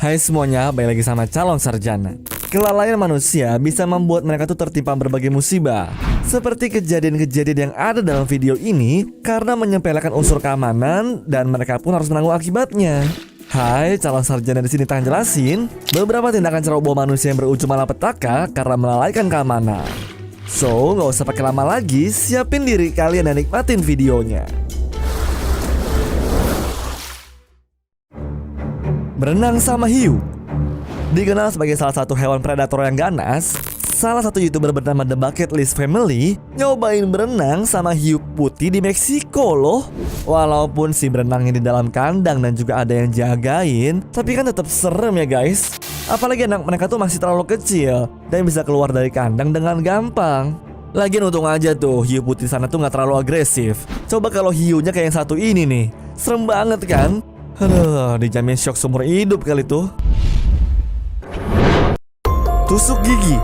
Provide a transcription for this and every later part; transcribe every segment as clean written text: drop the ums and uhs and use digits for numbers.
Hai semuanya, balik lagi sama Calon Sarjana. Kelalaian manusia bisa membuat mereka tuh tertimpa berbagai musibah, seperti kejadian-kejadian yang ada dalam video ini karena menyepelekan unsur keamanan dan mereka pun harus menanggung akibatnya. Hai, Calon Sarjana di sini akan jelasin beberapa tindakan ceroboh manusia yang berujung malapetaka karena melalaikan keamanan. So, nggak usah pakai lama lagi, siapin diri kalian dan nikmatin videonya. Berenang sama hiu. Dikenal sebagai salah satu hewan predator yang ganas, salah satu YouTuber bernama The Bucket List Family nyobain berenang sama hiu putih di Meksiko loh. Walaupun si berenangnya di dalam kandang dan juga ada yang jagain, tapi kan tetap serem ya guys. Apalagi anak mereka tuh masih terlalu kecil dan bisa keluar dari kandang dengan gampang. Lagian untung aja tuh hiu putih sana tuh gak terlalu agresif. Coba kalau hiunya kayak yang satu ini nih, serem banget kan? Aduh, dijamin shock seumur hidup kali tuh. Tusuk gigi.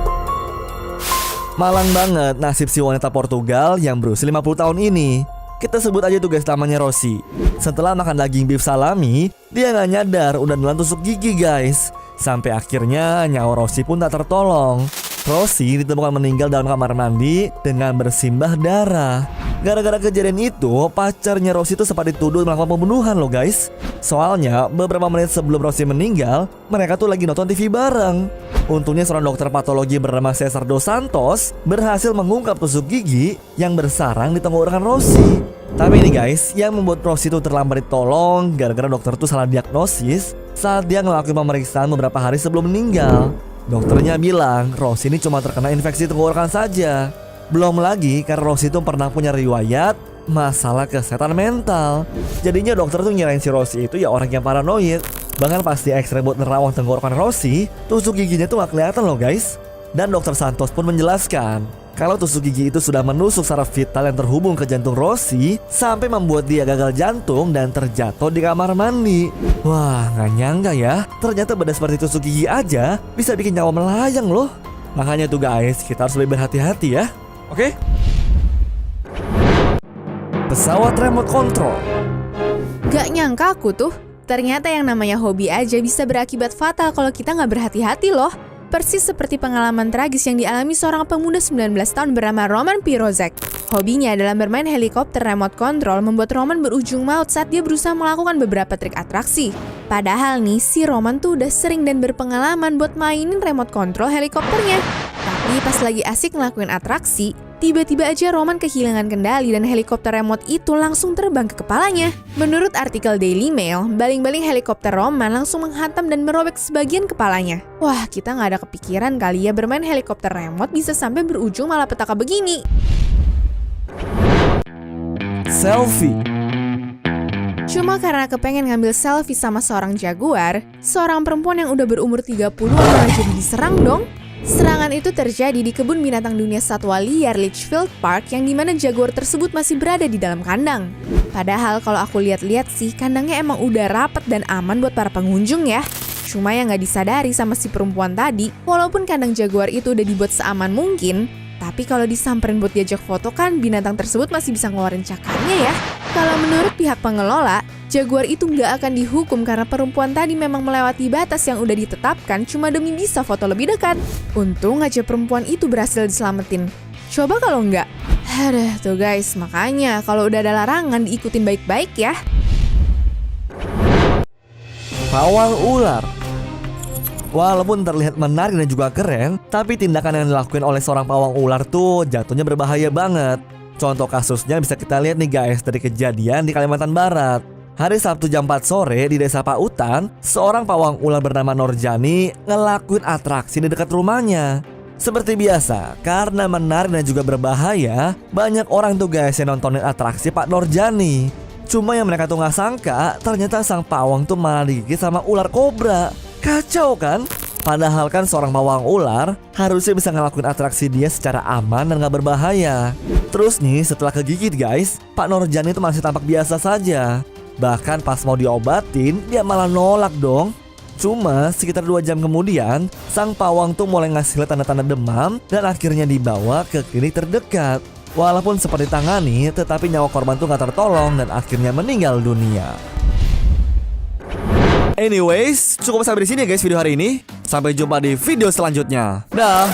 Malang banget nasib si wanita Portugal yang berusia 50 tahun ini. Kita sebut aja tuh guys namanya Rosi. Setelah makan daging beef salami, dia gak nyadar udah nelan tusuk gigi guys. Sampai akhirnya nyawa Rosi pun tak tertolong. Rosi ditemukan meninggal dalam kamar mandi dengan bersimbah darah. Gara-gara kejadian itu, pacarnya Rosi itu sempat dituduh melakukan pembunuhan loh guys. Soalnya beberapa menit sebelum Rosi meninggal, mereka tuh lagi nonton TV bareng. Untungnya seorang dokter patologi bernama Cesar dos Santos berhasil mengungkap tusuk gigi yang bersarang di tenggorokan Rosi. Tapi ini guys, yang membuat Rosi itu terlambat ditolong gara-gara dokter tuh salah diagnosis saat dia ngelakuin pemeriksaan beberapa hari sebelum meninggal. Dokternya bilang Rosi ini cuma terkena infeksi tenggorokan saja. Belum lagi karena Rosi itu pernah punya riwayat masalah kesehatan mental. Jadinya dokter tuh ngirain si Rosi itu ya orang yang paranoid. Bahkan pas di X-ray buat nerawang tenggorokan Rosi, tusuk giginya tuh gak kelihatan loh guys. Dan dokter Santos pun menjelaskan kalau tusuk gigi itu sudah menusuk saraf vital yang terhubung ke jantung Rosi sampai membuat dia gagal jantung dan terjatuh di kamar mandi. Wah, gak nyangka ya, ternyata benda seperti tusuk gigi aja bisa bikin nyawa melayang loh. Makanya tuh guys, kita harus lebih berhati-hati ya. Oke? Pesawat remote control. Gak nyangka aku tuh, ternyata yang namanya hobi aja bisa berakibat fatal kalau kita gak berhati-hati loh. Persis seperti pengalaman tragis yang dialami seorang pemuda 19 tahun bernama Roman Pirozek. Hobinya dalam bermain helikopter remote control membuat Roman berujung maut saat dia berusaha melakukan beberapa trik atraksi. Padahal nih, si Roman tuh udah sering dan berpengalaman buat mainin remote control helikopternya. Tapi pas lagi asik ngelakuin atraksi, tiba-tiba aja Roman kehilangan kendali dan helikopter remote itu langsung terbang ke kepalanya. Menurut artikel Daily Mail, baling-baling helikopter Roman langsung menghantam dan merobek sebagian kepalanya. Wah, kita nggak ada kepikiran kali ya bermain helikopter remote bisa sampai berujung malapetaka begini. Selfie. Cuma karena kepengen ngambil selfie sama seorang jaguar, seorang perempuan yang udah berumur 30-an malah jadi diserang dong. Serangan itu terjadi di kebun binatang dunia satwa liar Litchfield Park yang dimana jaguar tersebut masih berada di dalam kandang. Padahal kalau aku lihat-lihat sih kandangnya emang udah rapat dan aman buat para pengunjung ya. Cuma yang gak disadari sama si perempuan tadi, walaupun kandang jaguar itu udah dibuat seaman mungkin, tapi kalau disamperin buat diajak foto kan binatang tersebut masih bisa ngeluarin cakarnya ya. Kalau menurut pihak pengelola, jaguar itu nggak akan dihukum karena perempuan tadi memang melewati batas yang udah ditetapkan cuma demi bisa foto lebih dekat. Untung aja perempuan itu berhasil diselamatin. Coba kalau nggak, aduh tuh guys, makanya kalau udah ada larangan diikutin baik-baik ya. Pawang ular. Walaupun terlihat menarik dan juga keren, tapi tindakan yang dilakukan oleh seorang pawang ular tuh jatuhnya berbahaya banget. Contoh kasusnya bisa kita lihat nih guys dari kejadian di Kalimantan Barat. Hari Sabtu jam 4 sore di desa Pautan, seorang pawang ular bernama Norjani ngelakuin atraksi di dekat rumahnya. Seperti biasa, karena menarik dan juga berbahaya, banyak orang tuh guys yang nontonin atraksi Pak Norjani. Cuma yang mereka tuh gak sangka, ternyata sang pawang tuh malah digigit sama ular kobra. Kacau kan? Padahal kan seorang pawang ular harusnya bisa ngelakuin atraksi dia secara aman dan gak berbahaya. Terus nih setelah kegigit guys, Pak Norjani itu masih tampak biasa saja. Bahkan pas mau diobatin, dia malah nolak dong. Cuma sekitar 2 jam kemudian, sang pawang tuh mulai ngasih lihat tanda-tanda demam dan akhirnya dibawa ke klinik terdekat. Walaupun sempat ditangani, tetapi nyawa korban tuh gak tertolong dan akhirnya meninggal dunia. Anyways, cukup sampai di sini ya guys video hari ini. Sampai jumpa di video selanjutnya. Dah.